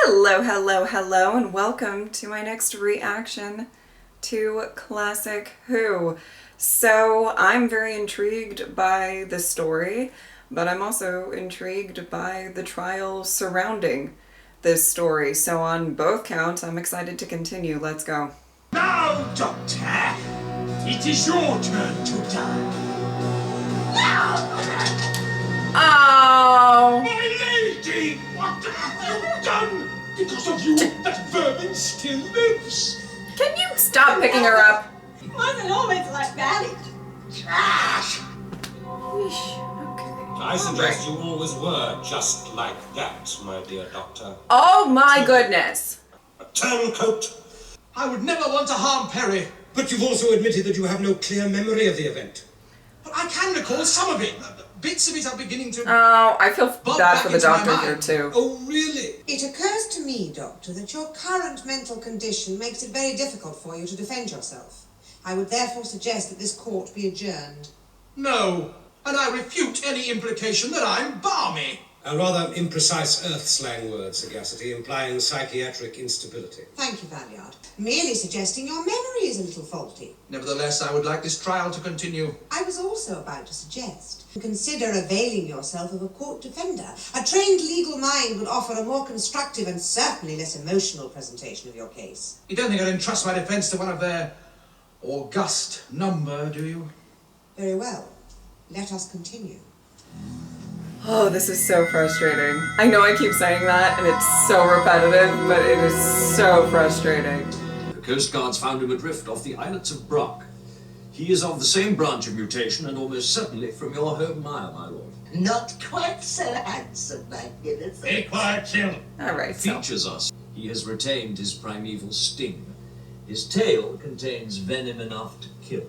Hello, hello, hello, and welcome to my next reaction to Classic Who. So, I'm very intrigued by the story, but I'm also intrigued by the trial surrounding this story. So on both counts, I'm excited to continue. Let's go. Now, Doctor, it is your turn to die. No! Oh! My lady, what have you done? Because of you, that vermin still lives. Can you stop picking her up? It wasn't always like that. Trash! Okay. I suggest you always were just like that, my dear doctor. Oh my goodness. A turncoat. I would never want to harm Perry. But you've also admitted that you have no clear memory of the event. But I can recall some of it. Bits of it are beginning to... Oh, I feel Bob bad back for the into my doctor mind. here too. Oh, really? It occurs to me, Doctor, that your current mental condition makes it very difficult for you to defend yourself. I would therefore suggest that this court be adjourned. No, and I refute any implication that I'm balmy. A rather imprecise earth slang word, sagacity, implying psychiatric instability. Thank you, Valiard. Merely suggesting your memory is a little faulty. Nevertheless, I would like this trial to continue. I was also about to suggest consider availing yourself of a court defender. A trained legal mind would offer a more constructive and certainly less emotional presentation of your case. You don't think I'd entrust my defence to one of their august number, do you? Very well. Let us continue. Oh, this is so frustrating. I know I keep saying that, and it's so repetitive, but it is so frustrating. The Coast Guards found him adrift off the islets of Brock. He is of the same branch of mutation and almost certainly from your home mile, my lord. Not quite so handsome, magnificent. Be quiet, Jill. Alright, so. Features us. He has retained his primeval sting. His tail contains venom enough to kill.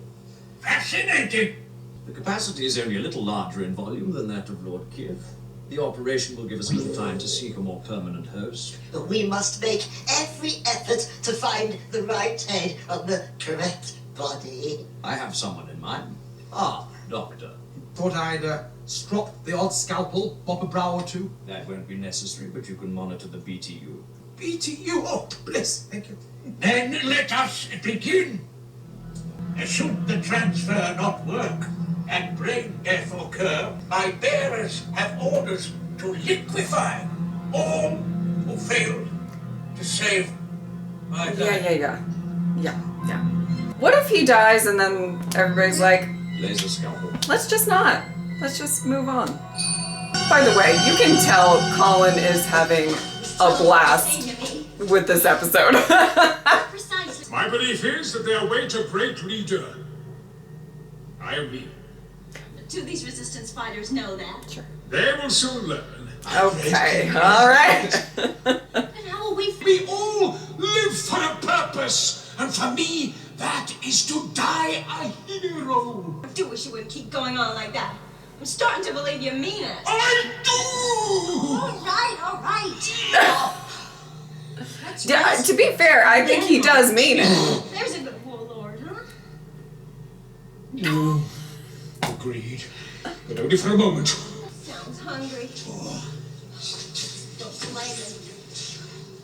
Fascinating. The capacity is only a little larger in volume than that of Lord Kiev. The operation will give us a little time to seek a more permanent host. But we must make every effort to find the right head on the correct body. I have someone in mind. Ah, Doctor. Thought I'd strop the odd scalpel, mop a brow or two. That won't be necessary, but you can monitor the BTU. BTU, oh, bliss, thank you. Then let us begin. Should the transfer not work and brain death occur, my bearers have orders to liquefy all who failed to save my life. Yeah. What if he dies and then everybody's like, Laser scalpel. let's just not. Let's just move on. By the way, you can tell Colin is having a blast with this episode. My belief is that they await a great leader. I agree. Do these resistance fighters know that? Sure. They will soon learn. Okay, alright. Then how will we... We all live for a purpose, and for me, that is to die a hero. I do wish you wouldn't keep going on like that. I'm starting to believe you mean it. I do! All right. Let's rest. To be fair, I think he does mean it. There's a good warlord, huh? Agreed, but only for a moment. Sounds hungry. Don't blame him.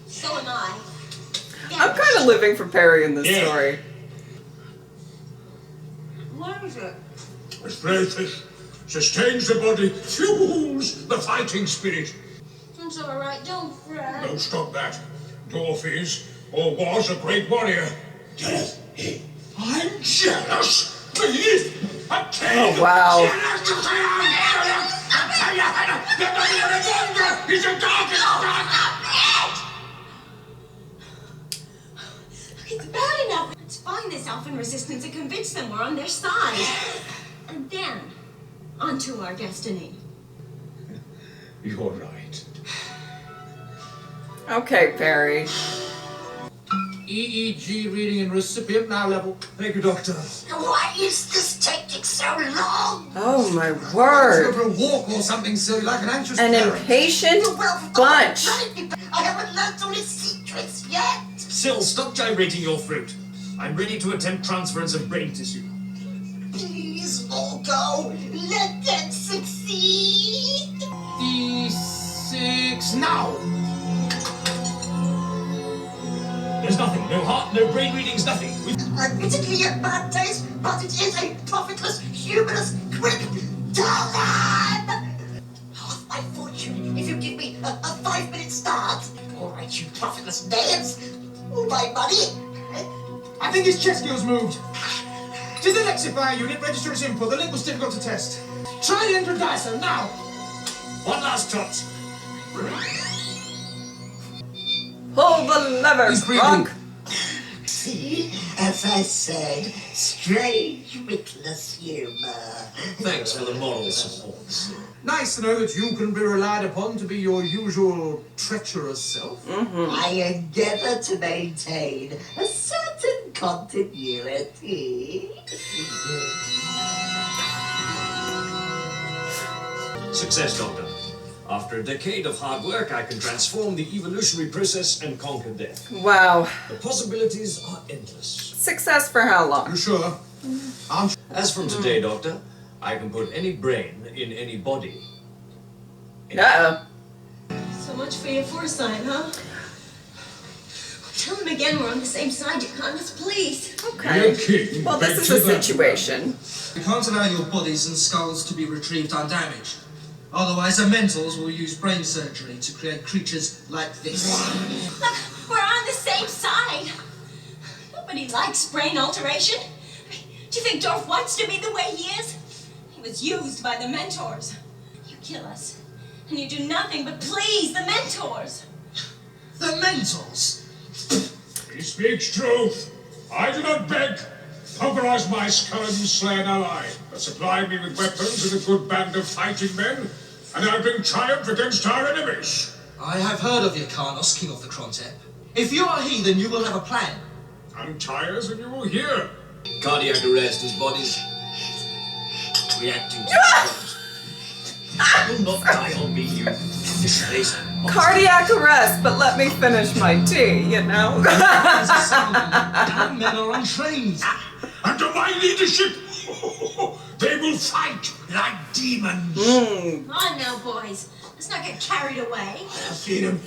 So am I. I'm kind of living for Perry in this story. What is it? This process sustains the body, fuels the fighting spirit. It's all right. Don't fret. No, stop that. Dorf is, or was, a great warrior. I'm jealous? Me? Oh, wow. He's a It's bad enough. Let's find this elfin resistance and convince them we're on their side. And then, onto our destiny. You're right. Okay, Perry. EEG reading in recipient now level. Thank you, Doctor. Why is this taking so long? Oh my Go word. for a walk or something silly like an anxious An parent. impatient bunch. I haven't learned all his secrets yet. Syl, stop gyrating your fruit. I'm ready to attempt transference of brain tissue. Please, Volko, let them succeed. D6 now. There's nothing. No heart, no brain readings, nothing. Admittedly a bad taste, but it is a profitless, humorless, quick dollar! Half my fortune if you give me a 5-minute start. All right, you profitless nails. All my money. I think his chest skills moved. Did the Lexifier unit register its input? The link was difficult to test. Try and enter Dyson now. One last chance. Pull the lever, Frank. See, as I said, strange, witless humor. Thanks for the moral support. Nice to know that you can be relied upon to be your usual treacherous self. I endeavor to maintain a certain continuity. Success, Doctor. After a decade of hard work, I can transform the evolutionary process and conquer death. Wow. The possibilities are endless. Success for how long? You sure? As from today, Doctor, I can put any brain in any body. Uh-oh. So much for your foresight, huh? Tell him again we're on the same side, Johannes, please. Okay. king Well, this begged is to a that situation. We can't allow your bodies and skulls to be retrieved undamaged. Otherwise, the mentals will use brain surgery to create creatures like this. Look, we're on the same side. Nobody likes brain alteration. Do you think Dorf wants to be the way he is? He was used by the mentors. You kill us, and you do nothing but please the mentors. The mentals? He speaks truth. I do not beg. Pulverize my skull and slay an ally. But supply me with weapons and a good band of fighting men, and I'll bring triumph against our enemies. I have heard of you, Karnos, king of the Krontep. If you are he, then you will have a plan. Untie us and you will hear. Cardiac arrest as bodies reacting to will not die on me, you disgraced monster. Cardiac arrest, but let me finish my tea, you know? Our men are untrained. Under my leadership, they will fight like demons. Come on now, boys. Let's not get carried away. Did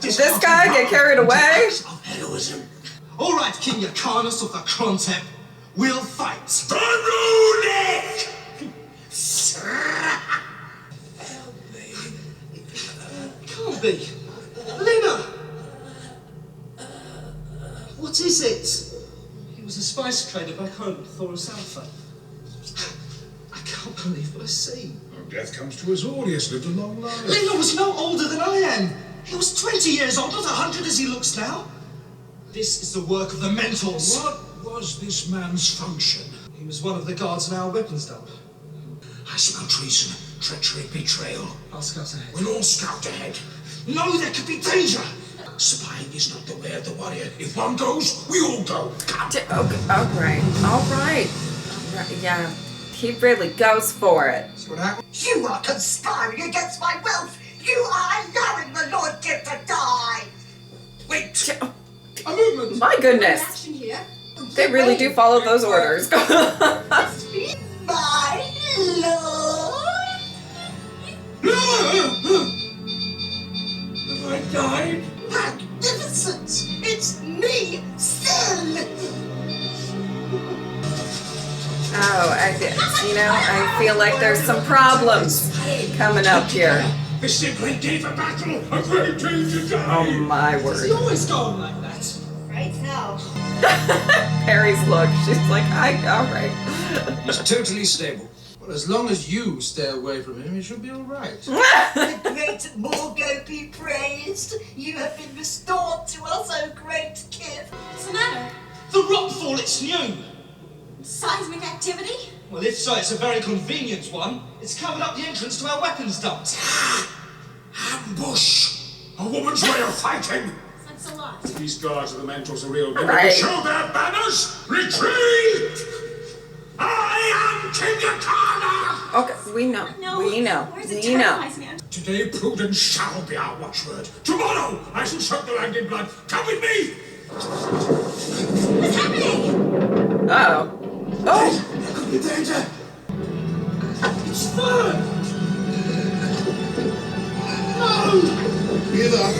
this guy get carried away? Heroism. All right, King Karnos of the Krontep, we'll fight. Barunik! Can't be. Lena! What is it? He was a spice trader back home at Thoros Alpha. I can't believe what I see. Well, death comes to us all. He has lived a long life. Lena was no older than I am. He was 20 years old, not 100 as he looks now. This is the work of the mentors. What was this man's function? He was one of the guards in our weapons dump. I smell treason, treachery, betrayal. I'll scout ahead. We'll all scout ahead. No, there could be danger. Spying is not the way of the warrior. If one goes, we all go. Come. Okay, all right. Yeah, he really goes for it. See what happened? You are conspiring against my wealth. You are allowing the Lord Gift to die. Wait. A movement! My goodness, Action here. they really do follow those orders. My Lord. Have I died? Magnificent. It's me, Sin. Oh, I feel like there's some problems coming up here. This is a great day for battle, a great day to die. Oh my He word. always going like that. Right now. Perry's look, she's like, all right. He's totally stable. Well, as long as you stay away from him, he should be all right. The great Morgo be praised. You have been restored to us, O great kid. What's the matter? The rockfall, it's new. Seismic activity? Well, if so, it's a very convenient one. It's covered up the entrance to our weapons dump. Ambush. A woman's way of fighting. That's a lot. These guards are the mentors, the real men. Right. Show their banners. Retreat. I am King Yakana. Okay, we know. Where's the terrifies me? Today, prudence shall be our watchword. Tomorrow, I shall soak the land in blood. Come with me. What's happening? Oh. Oh. There could be danger. It's fun! No! Give up,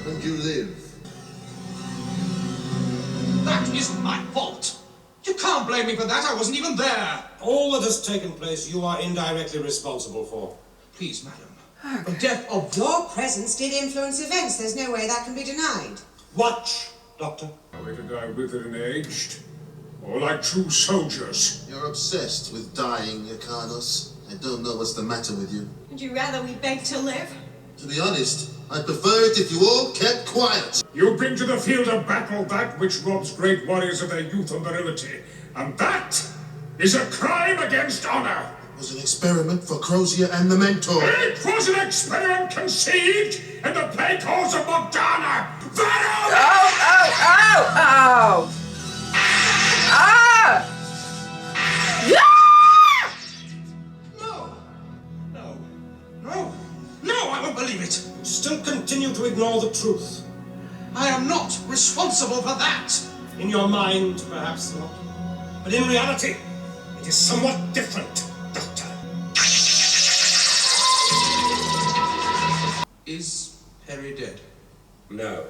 and you live. isn't my fault. You can't blame me for that. I wasn't even there. All that has taken place, you are indirectly responsible for. Please, madam. The death of... Your presence did influence events. There's no way that can be denied. Watch, Doctor. Are we to die withered and aged? Or like true soldiers? You're obsessed with dying, Ikanos. I don't know what's the matter with you. Would you rather we beg to live? To be honest, I'd prefer it if you all kept quiet. You bring to the field of battle that which robs great warriors of their youth and virility. And that is a crime against honor. It was an experiment for Crozier and the Mentor. It was an experiment conceived in the plague halls of Morgana. Venom! Oh! Ah! No, I won't believe it. You still continue to ignore the truth. I am not responsible for that. In your mind, perhaps not. But in reality, it is somewhat different, Doctor. Is Perry dead? No.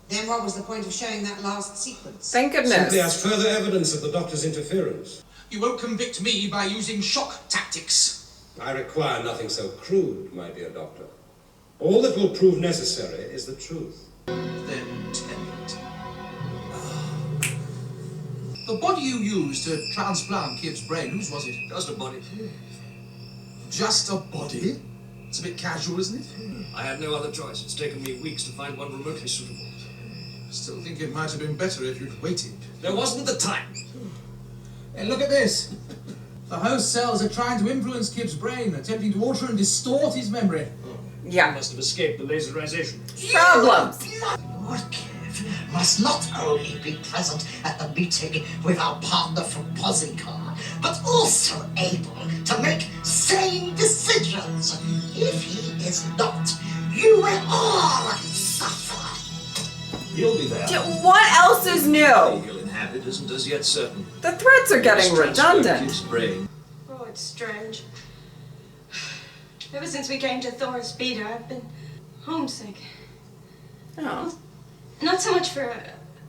Then what was the point of showing that last sequence? Thank goodness. Simply as further evidence of the Doctor's interference. You won't convict me by using shock tactics. I require nothing so crude, my dear Doctor. All that will prove necessary is the truth. Then tell it. The body you used to transplant Kib's brain, whose was it? Just a body. Just a body? It's a bit casual, isn't it? I had no other choice. It's taken me weeks to find one remotely suitable. I still think it might have been better if you'd waited. There wasn't the time. Hey, look at this. The host cells are trying to influence Kib's brain, attempting to alter and distort his memory. He Yeah. must have escaped the laserization. Problems. Lord Kev must not only be present at the meeting with our partner from Pozicar, but also able to make sane decisions. If he is not, you will all suffer. He'll be there. What else is new? He'll inhabit isn't as yet certain. The threats are getting redundant. Kib's brain. Oh, it's strange. Ever since we came to Thor's Beater, I've been homesick. Oh. Not so much for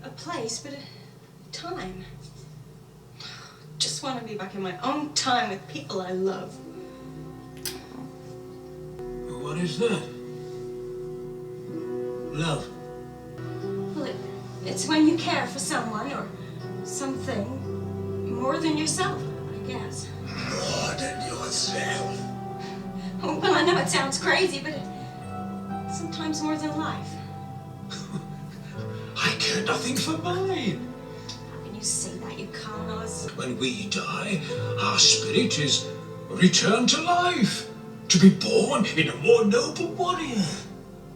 a place, but a time. Just want to be back in my own time with people I love. What is that? Love. Well, it's when you care for someone or something more than yourself, I guess. More than yourself. Oh, well, I know it sounds crazy, but sometimes more than life. I care nothing for mine. How can you say that, you Carnos? When we die, our spirit is returned to life, to be born in a more noble warrior.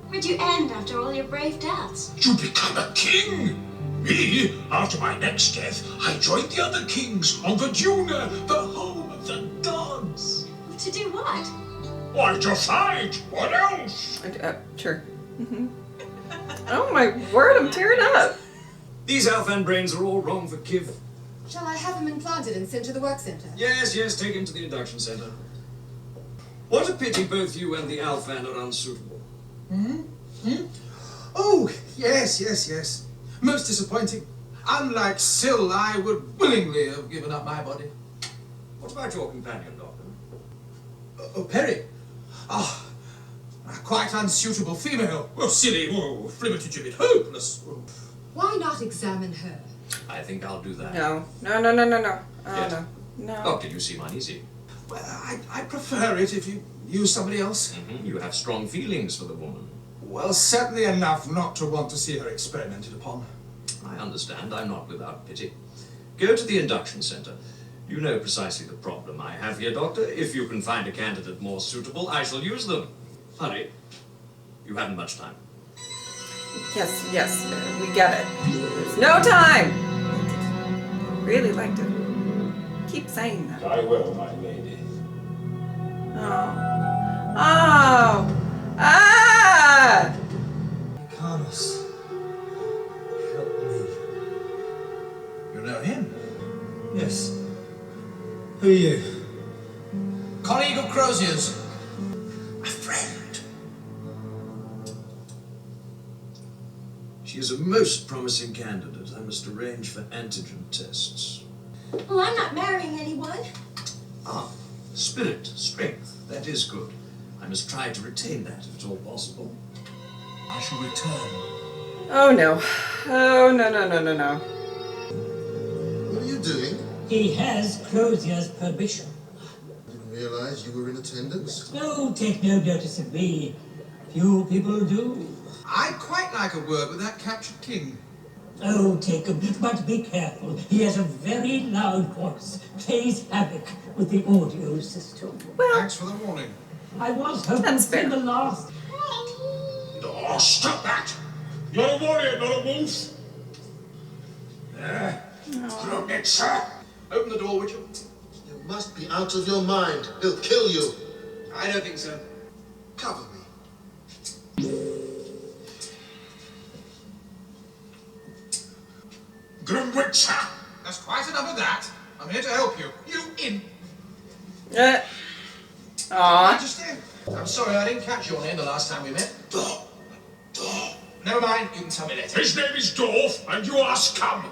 Where'd you end after all your brave deaths? You become a king. Me, after my next death, I joined the other kings on Verduna, the home of the gods. To do what? Why, to fight? What else? Sure. Oh my word, I'm tearing up. These Alphan brains are all wrong for Kiv. Shall I have him implanted and sent to the work center? Yes, take him to the induction center. What a pity both you and the Alphan are unsuitable. Oh, yes. Most disappointing. Unlike Syl, I would willingly have given up my body. What about your companion, Doctor? Oh, Perry. Ah, a quite unsuitable female. Oh, silly, oh, flimity-gibbet, hopeless. Oh. Why not examine her? I think I'll do that. No. Oh, Yes. no. Doctor, you seem uneasy. Well, I prefer it if you use somebody else. You have strong feelings for the woman. Well, certainly enough not to want to see her experimented upon. I understand. I'm not without pity. Go to the induction center. You know precisely the problem I have here, Doctor. If you can find a candidate more suitable, I shall use them. Hurry. You haven't much time. Yes, we get it. There's no time. Really like to keep saying that. I will, my lady. Oh. Ah! Carlos, help me. You know him? Yes. Who are you? Colleague of Crozier's. A friend. She is a most promising candidate. I must arrange for antigen tests. Well, I'm not marrying anyone. Ah, spirit, strength. That is good. I must try to retain that if at all possible. I shall return. Oh no. Oh no, no, no, no, no. What are you doing? He has Crozier's permission. I didn't realize you were in attendance. Oh, take no notice of me. Few people do. I'd quite like a word with that captured king. Oh, take him, but be careful. He has a very loud voice. Plays havoc with the audio system. Thanks for the warning. I was hoping That's fair. in the last. Oh, stop that! You're a warrior, not a wolf. Krumnitzer. Open the door, would you? You must be out of your mind. He'll kill you. I don't think so. Cover me. Grimwitcher. That's quite enough of that. I'm here to help you. You in. Aw. Majesty, I'm sorry I didn't catch your name the last time we met. Never mind, you can tell me later. His name is Dorf, and you are scum.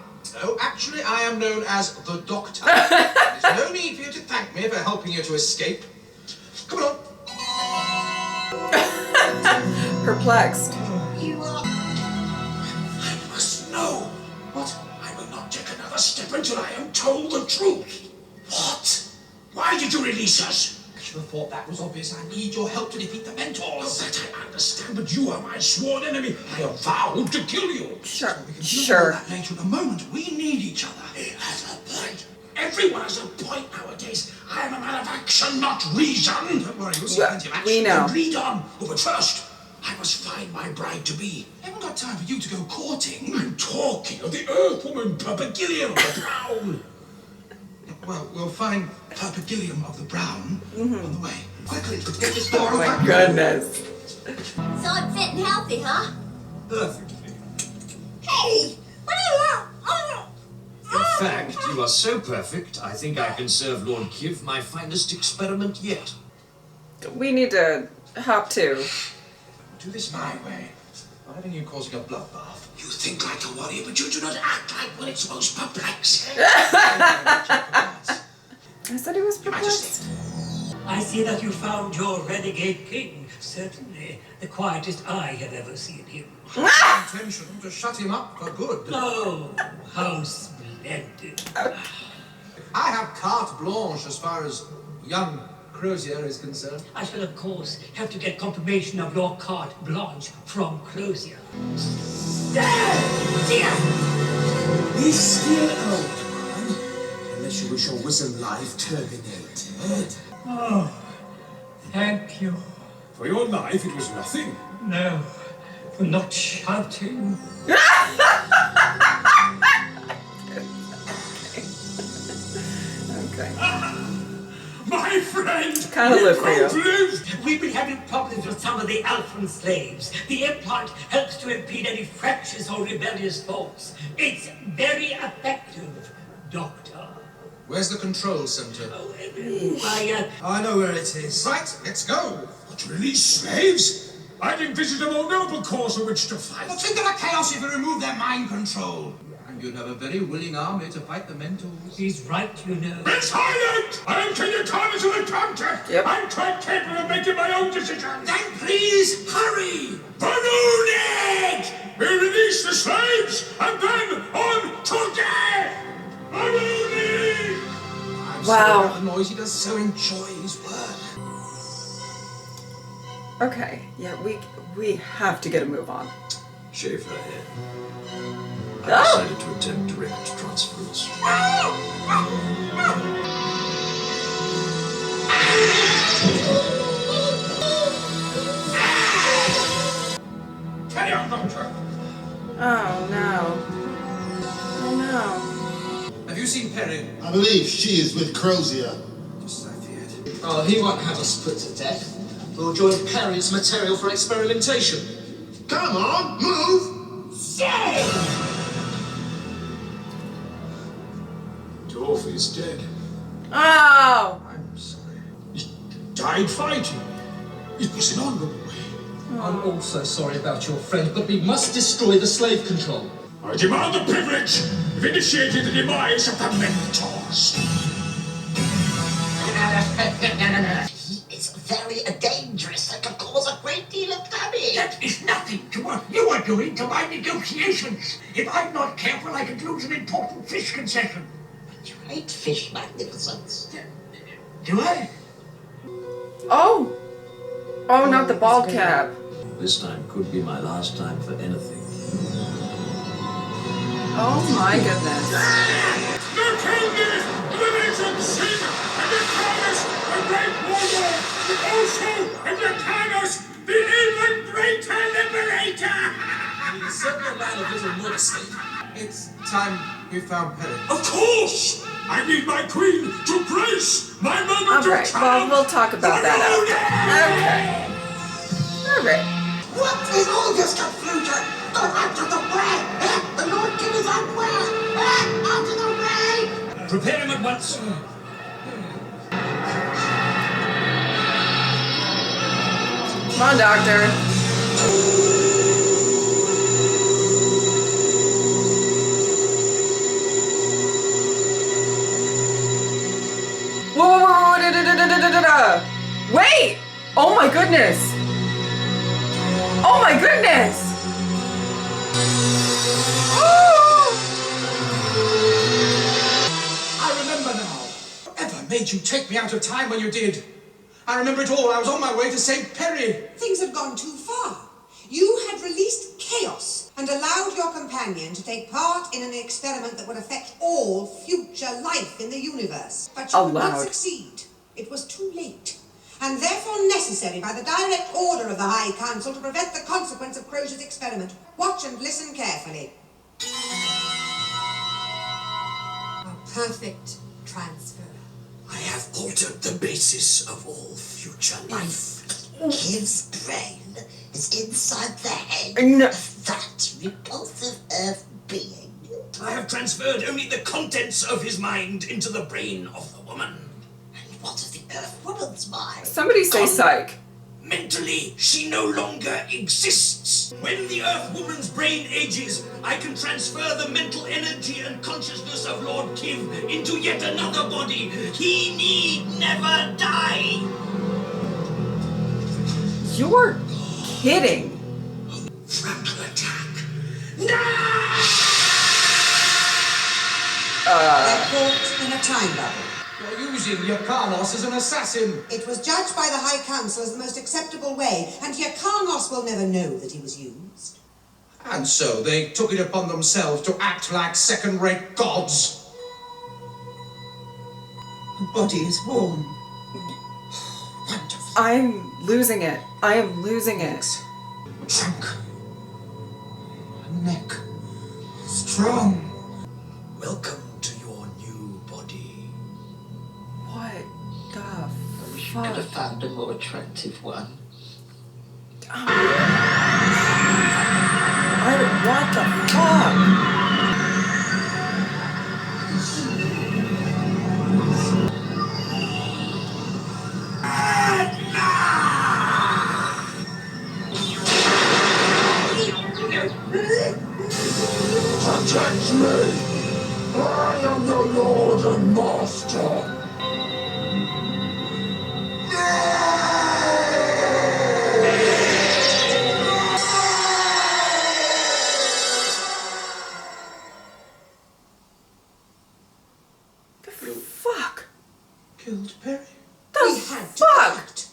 No, actually, I am known as the Doctor. There's no need for you to thank me for helping you to escape. Come on. Perplexed. You are. I must know. What? I will not take another step until I am told the truth. What? Why did you release us? I should have thought that was obvious. I need your help to defeat the Oh, Mentors. that I understand, but you are my sworn enemy. I have vowed to kill you. Sure. We can Sure. that later. At the moment, we need each other. He has a point. Everyone has a point nowadays. I am a man of action, not reason. Don't worry, you'll see Well, plenty of action. we know. Then lead on. Oh, but first, I must find my bride-to-be. I haven't got time for you to go courting. I'm talking of the Earth Woman, Perpigillium the Brown. Well, we'll find Perpigillium of the Brown on the way. Quickly, get this door Oh my open. goodness. So I'm fit and healthy, huh? Perfectly. Hey! What do you want? In fact, you are so perfect, I think I can serve Lord Kiv my finest experiment yet. We need to hop to. Do this my way. Not having you causing a bloodbath. You think like a warrior, but you do not act like one. It's most perplexing. I said he was perplexed. I see that you found your renegade king. Certainly the quietest I have ever seen him. Intention to shut him up for good. Oh, how splendid. I have carte blanche as far as young Crozier is concerned. I shall, of course, have to get confirmation of your carte blanche from Crozier. Dear! Be still, old one, unless you wish your wisdom life terminated. Oh, thank you. For your life, it was nothing. No, for not shouting. Okay. My friend! Kinda live for you. Live! We've been having problems with some of the Alphan slaves. The implant helps to impede any fractious or rebellious thoughts. It's very effective, Doctor. Where's the control center? I know where it is. Right, let's go. What, release slaves? I'd envisioned a more noble cause on which to fight. Well, think of the chaos if you remove their mind control. And you'd have a very willing army to fight the Mentors. He's right, you know. Be silent! I am King Carnage of the Counter! Yep. I'm quite capable of making my own decisions! Then please, hurry! Ballooned! We release the slaves, and then on to death! Ballooned! I'm Wow. sorry about the noise. He does so enjoy his work. Okay. Yeah, we have to get a move on. Shave her head. I Oh! decided to attempt direct transference. Carry on, Doctor! Oh no. Oh Have you seen Perry? I believe she is with Crozier. Just as I feared. Oh, he won't have us put to death. We'll join Perry as material for experimentation. Come on, move! Dorf is dead. no. Oh! I'm sorry. He died fighting. It was an honorable way. I'm also sorry about your friend, but we must destroy the slave control. I demand the privilege of initiating the demise of the Mentors. He is very dangerous and can cause a great deal of damage. That is nothing to what you are doing to my negotiations. If I'm not careful, I could lose an important fish concession. But you hate fish, Magnificence. Do I? Oh! Oh, not the bald cap. This time could be my last time for anything. Oh my goodness. The Kingdom of the Nation Sin and the Carnus, the Great Warlord, also and the Carnus, the even greater liberator! He's certainly a man of little modesty. It's time we found Perry. Of course! I need my queen to grace my moment of Alright, well, we'll talk about that after. Okay. Alright. What is all this confusion? Go out of the way! The Lord King is on where? Out of the way! Prepare him at once. Come on, Doctor. Whoa, wait! Oh my goodness! Oh my goodness! I remember now. Whatever made you take me out of time when you did? I remember it all. I was on my way to save Perry. Things had gone too far. You had released chaos and allowed your companion to take part in an experiment that would affect all future life in the universe. But you would not succeed. It was too late, and therefore necessary by the direct order of the High Council to prevent the consequence of Crozier's experiment. Watch and listen carefully. A perfect transfer. I have altered the basis of all future life. Kiv's brain is inside the head of that repulsive Earth being. I have transferred only the contents of his mind into the brain of the woman. And what is the Earth woman's mind? Somebody say psych. Mentally, she no longer exists. When the Earth woman's brain ages, I can transfer the mental energy and consciousness of Lord Kiv into yet another body. He need never die. You're kidding. Frontal attack. They're caught in a time bubble. You're using Yakanos as an assassin. It was judged by the High Council as the most acceptable way, and Yakanos will never know that he was used. And so they took it upon themselves to act like second-rate gods. The body is warm. Wonderful. I'm losing it. I am losing it. Trunk. Neck. Strong. Welcome to your new body. What the We could fuck? have found a more attractive one. What the fuck? Protect me! I am the Lord and Master! Fuck. Killed Perry? We had to act.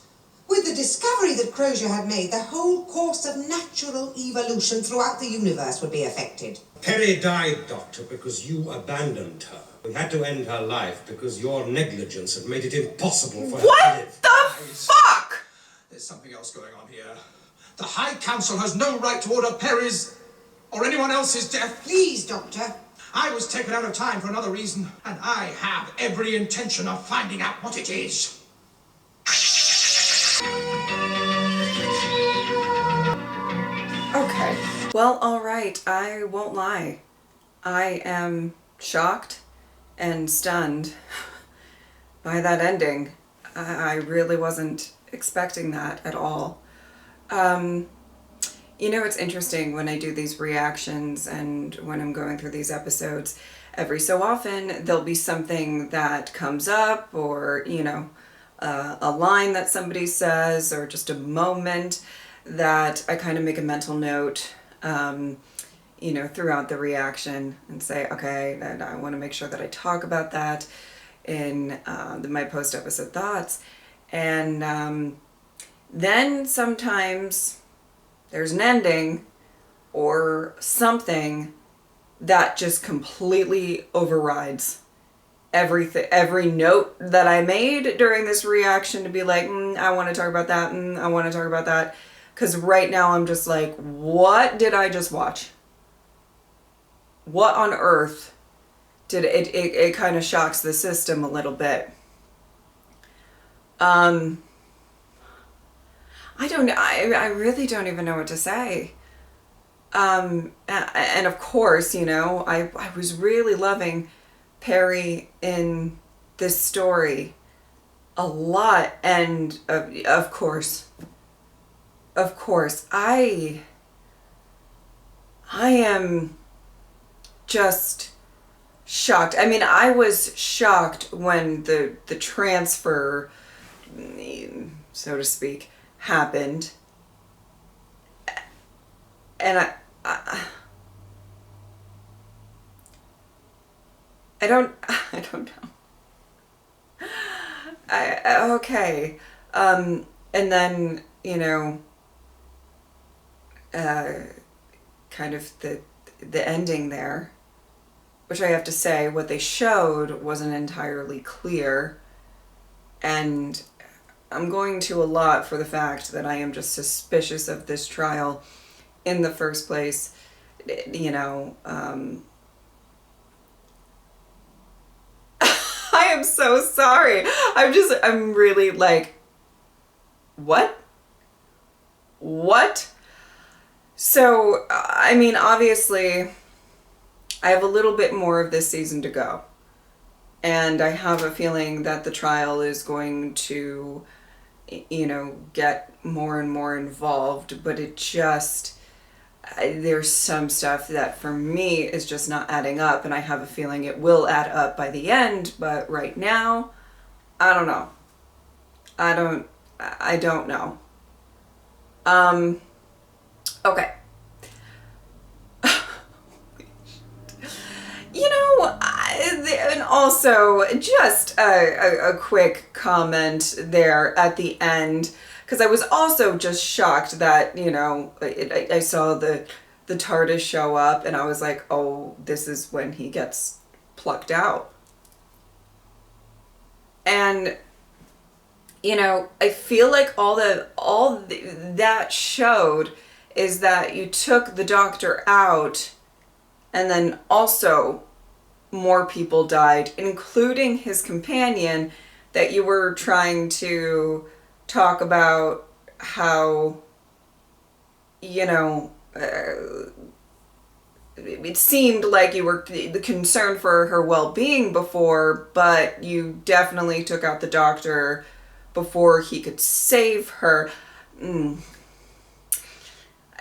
With the discovery that Crozier had made, the whole course of natural evolution throughout the universe would be affected. Perry died, Doctor, because you abandoned her. We had to end her life because your negligence had made it impossible for her to What live. the fuck? There's something else going on here. The High Council has no right to order Perry's or anyone else's death. Please, Doctor. I was taken out of time for another reason, and I have every intention of finding out what it is. Okay. Well, alright. I won't lie. I am shocked and stunned by that ending. I really wasn't expecting that at all. You know, it's interesting when I do these reactions and when I'm going through these episodes, every so often there'll be something that comes up, or, you know, a line that somebody says, or just a moment that I kind of make a mental note, you know, throughout the reaction and say, okay, I want to make sure that I talk about that in my post-episode thoughts. And then sometimes there's an ending or something that just completely overrides everything, every note that I made during this reaction, to be like, I want to talk about that, I want to talk about that. Because right now I'm just like, what did I just watch? What on earth did it kind of shocks the system a little bit. I really don't even know what to say. And of course, you know, I was really loving Perry in this story a lot. And of course, I am just shocked. I mean, I was shocked when the transfer, so to speak, happened. And I don't know. Okay. And then, you know, kind of the ending there, which I have to say, what they showed wasn't entirely clear. And I'm going to allot for the fact that I am just suspicious of this trial in the first place. You know, I am so sorry. I'm really like, what? So, I mean, obviously, I have a little bit more of this season to go. And I have a feeling that the trial is going to, you know, get more and more involved. But it just, there's some stuff that for me is just not adding up. And I have a feeling it will add up by the end. But right now, I don't know. I don't know. Okay. You know, and also just a quick comment there at the end, because I was also just shocked that, you know, I saw the TARDIS show up, and I was like, oh, this is when he gets plucked out. And, you know, I feel like all that showed is that you took the Doctor out, and then also more people died, including his companion, that you were trying to talk about how, you know, it seemed like you were concerned for her well-being before, but you definitely took out the Doctor before he could save her. You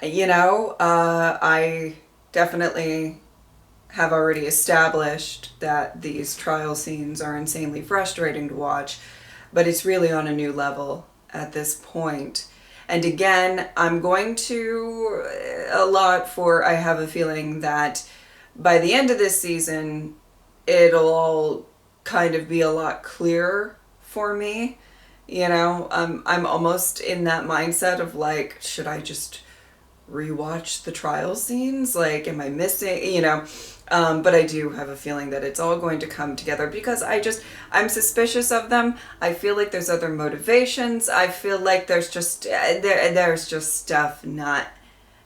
know, I definitely have already established that these trial scenes are insanely frustrating to watch, but it's really on a new level at this point. And again, I'm going to allot for, I have a feeling that by the end of this season, it'll all kind of be a lot clearer for me. You know, I'm almost in that mindset of like, should I just rewatch the trial scenes? Like, am I missing, you know? But I do have a feeling that it's all going to come together, because I'm suspicious of them. I feel like there's other motivations. I feel like there's just stuff not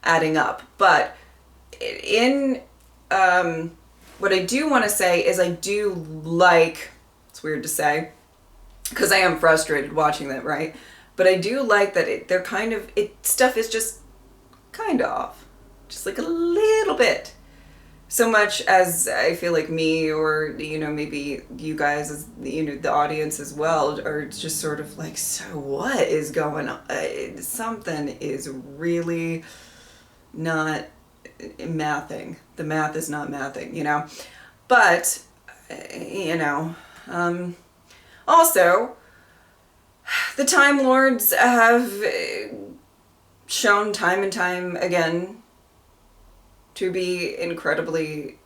adding up. But in what I do want to say is I do like, it's weird to say, because I am frustrated watching that, right? But I do like that they're kind of, stuff is just kind of off. Just like a little bit. so much as I feel like me, or maybe you guys, as the audience as well, are just sort of like, so what is going on? Something is really not mathing. The math is not mathing. But also, the Time Lords have shown time and time again to be incredibly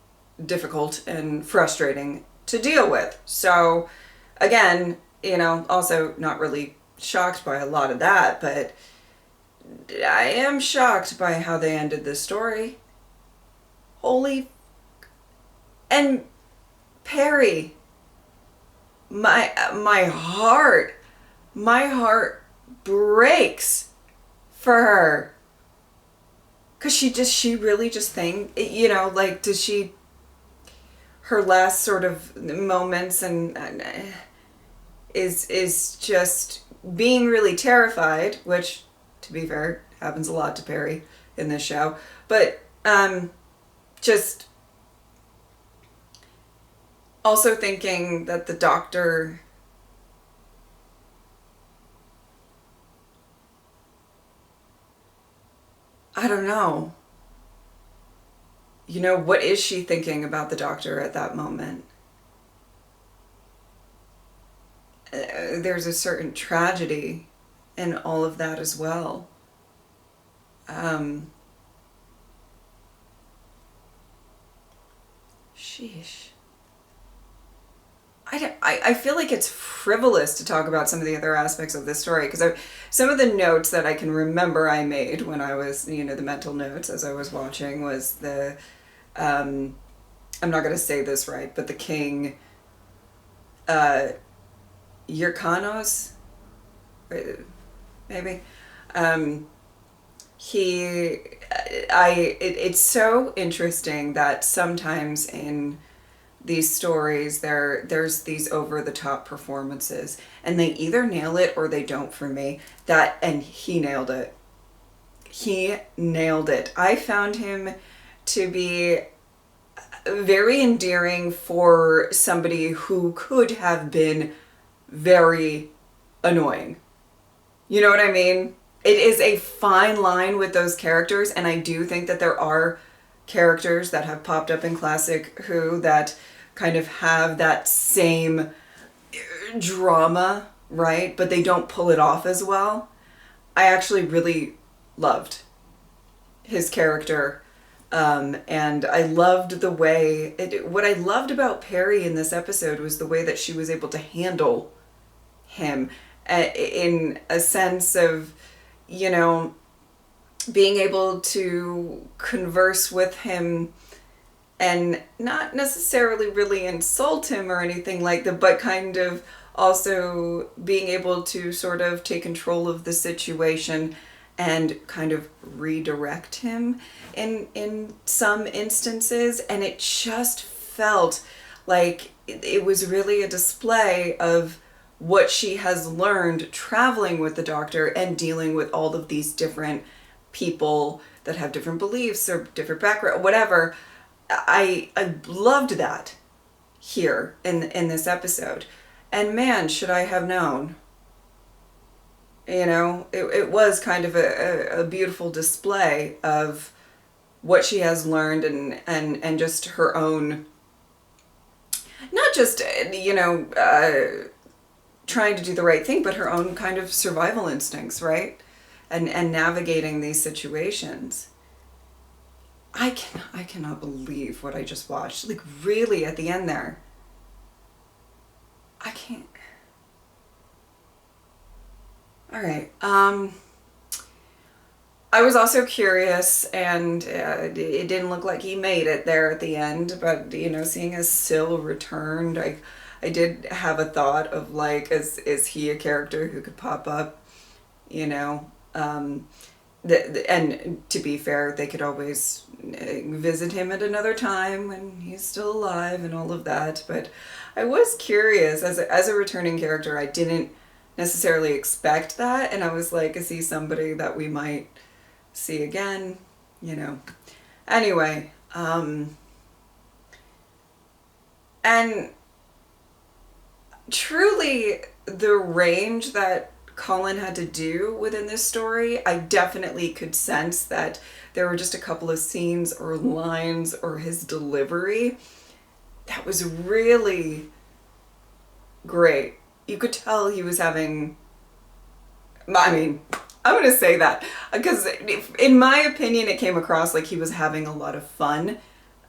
difficult and frustrating to deal with. So, again, also not really shocked by a lot of that, but I am shocked by how they ended this story. Holy... And Perry, my heart breaks for her. Cause she really just does she, her last sort of moments and is just being really terrified, which, to be fair, happens a lot to Perry in this show, but just also thinking that the doctor, I don't know. What is she thinking about the doctor at that moment? There's a certain tragedy in all of that as well. Sheesh. I feel like it's frivolous to talk about some of the other aspects of this story, because some of the notes that I can remember I made when I was, the mental notes as I was watching was the, I'm not going to say this right, but the king, Yurkanos, maybe, it's so interesting that sometimes in these stories there's these over-the-top performances, and they either nail it or they don't for me. And he nailed it. I found him to be very endearing for somebody who could have been very annoying. You know what I mean? It is a fine line with those characters, and I do think that there are characters that have popped up in classic Who that kind of have that same drama, right? But they don't pull it off as well. I actually really loved his character, and I loved the way... what I loved about Perry in this episode was the way that she was able to handle him, in a sense of, being able to converse with him and not necessarily really insult him or anything like that, but kind of also being able to sort of take control of the situation and kind of redirect him in some instances. And it just felt like it was really a display of what she has learned traveling with the doctor and dealing with all of these different people that have different beliefs or different background, whatever. I loved that here in this episode. And man, should I have known. It was kind of a beautiful display of what she has learned and just her own, not just, trying to do the right thing, but her own kind of survival instincts, right? And navigating these situations. I cannot believe what I just watched. Like, really, at the end there. I can't. All right. I was also curious, and it didn't look like he made it there at the end, but, seeing as Syl returned, I did have a thought of, like, is he a character who could pop up, and to be fair, they could always visit him at another time when he's still alive and all of that. But I was curious, as a returning character, I didn't necessarily expect that, and I was like, is he somebody that we might see again? Anyway, And truly, the range that Colin had to do within this story, I definitely could sense that there were just a couple of scenes or lines or his delivery that was really great. You could tell he was having, I mean, I'm going to say that because in my opinion, it came across like he was having a lot of fun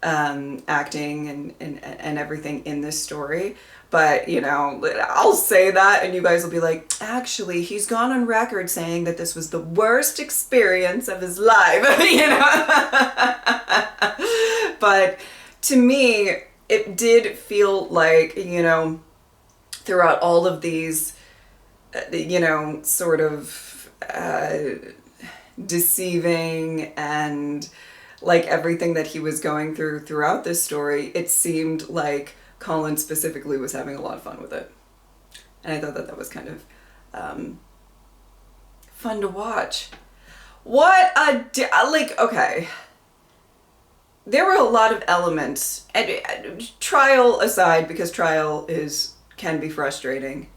acting and everything in this story. But, you know, I'll say that and you guys will be like, actually, he's gone on record saying that this was the worst experience of his life, you know? But to me, it did feel like, you know, throughout all of these, you know, sort of deceiving and like everything that he was going through throughout this story, it seemed like Colin specifically was having a lot of fun with it. And I thought that that was kind of fun to watch. What a, like, okay. There were a lot of elements, and Trial aside, because Trial can be frustrating,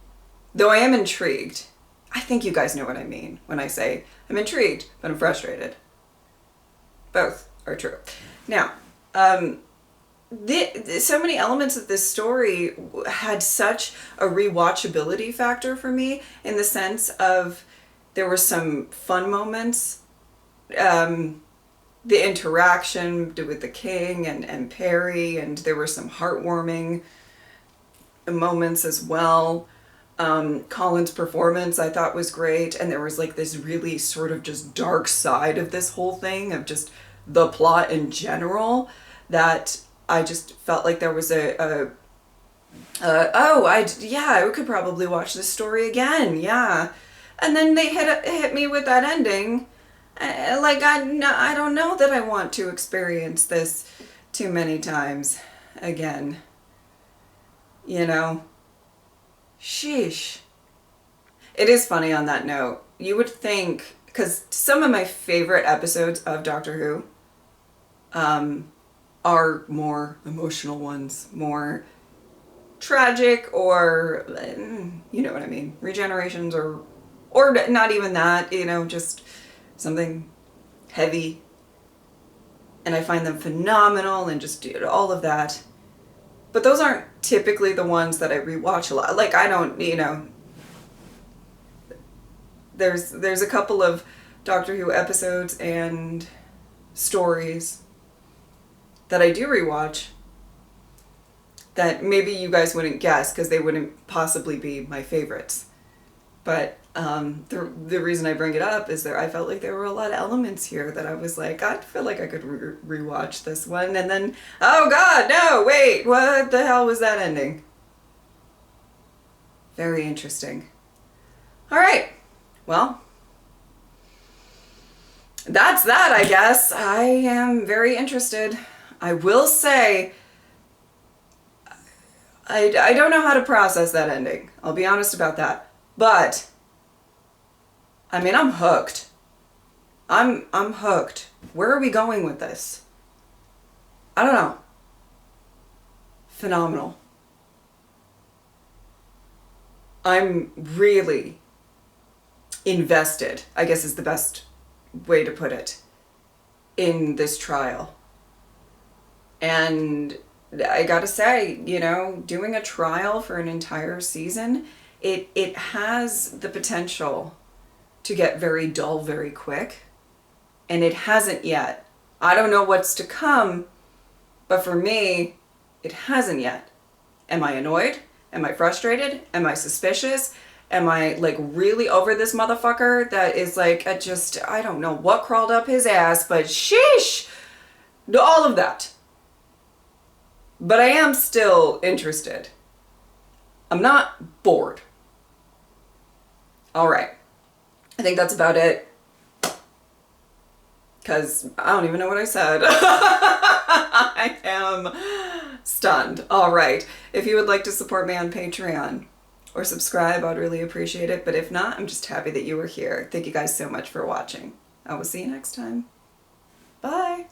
though I am intrigued. I think you guys know what I mean when I say I'm intrigued, but I'm frustrated. Both are true. Now, so many elements of this story had such a rewatchability factor for me, in the sense of there were some fun moments. The interaction with the king and Perry, and there were some heartwarming moments as well. Colin's performance I thought was great, and there was like this really sort of just dark side of this whole thing, of just the plot in general, that I just felt like there was I could probably watch this story again, yeah. And then they hit me with that ending. Like, I don't know that I want to experience this too many times again. You know? Sheesh. It is funny on that note. You would think, because some of my favorite episodes of Doctor Who are more emotional ones, more tragic, or, you know what I mean, regenerations, or not even that, you know, just something heavy, and I find them phenomenal and just do all of that. But those aren't typically the ones that I rewatch a lot. Like, I don't, you know, there's a couple of Doctor Who episodes and stories that I do rewatch that maybe you guys wouldn't guess, because they wouldn't possibly be my favorites. But the reason I bring it up is that I felt like there were a lot of elements here that I was like, I feel like I could rewatch this one, and then, oh God, no, wait, what the hell was that ending? Very interesting. All right, well, that's that, I guess. I am very interested. I will say, I don't know how to process that ending. I'll be honest about that. But, I mean, I'm hooked. I'm hooked. Where are we going with this? I don't know. Phenomenal. I'm really invested, I guess is the best way to put it, in this trial. And I gotta say, you know, doing a trial for an entire season, it has the potential to get very dull very quick, and it hasn't yet. I don't know what's to come, but for me, it hasn't yet. Am I annoyed? Am I frustrated? Am I suspicious? Am I like really over this motherfucker that is like, I don't know what crawled up his ass, but sheesh! All of that. But I am still interested. I'm not bored. All right. I think that's about it. Because I don't even know what I said. I am stunned. All right. If you would like to support me on Patreon or subscribe, I'd really appreciate it. But if not, I'm just happy that you were here. Thank you guys so much for watching. I will see you next time. Bye.